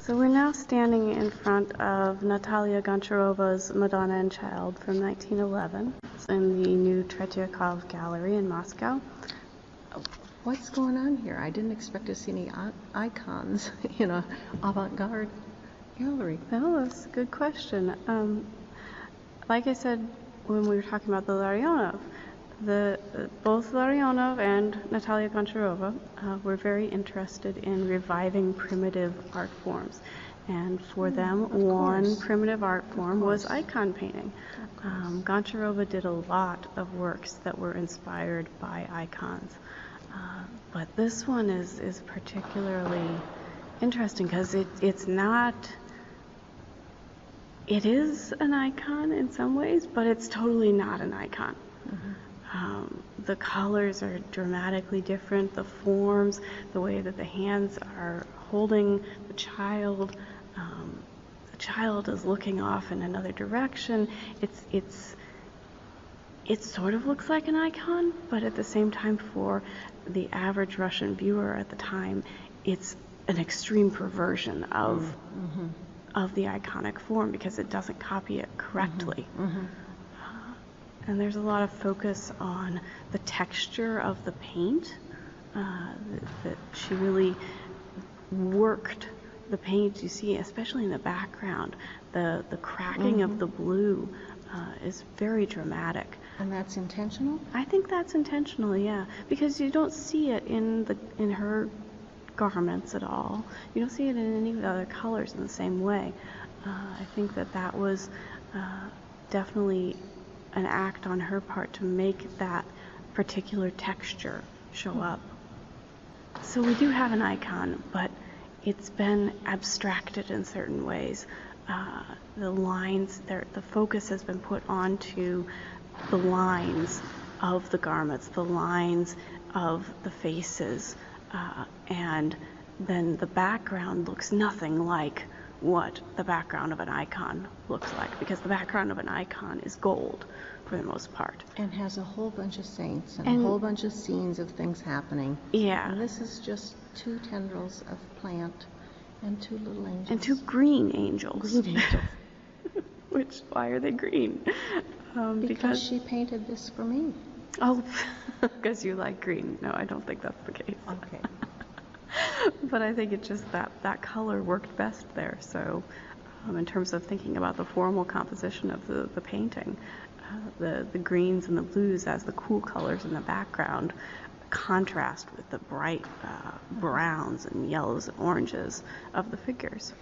So we're now standing in front of Natalia Goncharova's Madonna and Child from 1911. It's in the new Tretiakov gallery in Moscow. What's going on here? I didn't expect to see any icons in a avant-garde gallery. Oh, that's a good question. Like I said when we were talking about the Larionov, both Larionov and Natalia Goncharova were very interested in reviving primitive art forms. And for them, one primitive art form was icon painting. Goncharova did a lot of works that were inspired by icons. But this one is particularly interesting because it's not... It is an icon in some ways, but it's totally not an icon. Mm-hmm. The colors are dramatically different, the forms, the way that the hands are holding the child is looking off in another direction. It sort of looks like an icon, but at the same time, for the average Russian viewer at the time, it's an extreme perversion of the iconic form because it doesn't copy it correctly. And there's a lot of focus on the texture of the paint, that she really worked the paint. You see, especially in the background, the cracking of the blue is very dramatic. And that's intentional? I think that's intentional, yeah, because you don't see it in her garments at all. You don't see it in any of the other colors in the same way. I think that was definitely an act on her part to make that particular texture show up. So we do have an icon, but it's been abstracted in certain ways. The lines, the focus has been put onto the lines of the garments, the lines of the faces, and then the background looks nothing like what the background of an icon looks like, because the background of an icon is gold for the most part. And has a whole bunch of saints and a whole bunch of scenes of things happening. Yeah. And this is just two tendrils of plant and two little angels. And two green angels. Green angels. Why are they green? Because she painted this for me. Oh, because you like green. No, I don't think that's the case. Okay. But I think it's just that color worked best there. So in terms of thinking about the formal composition of the painting, the greens and the blues as the cool colors in the background contrast with the bright browns and yellows and oranges of the figures.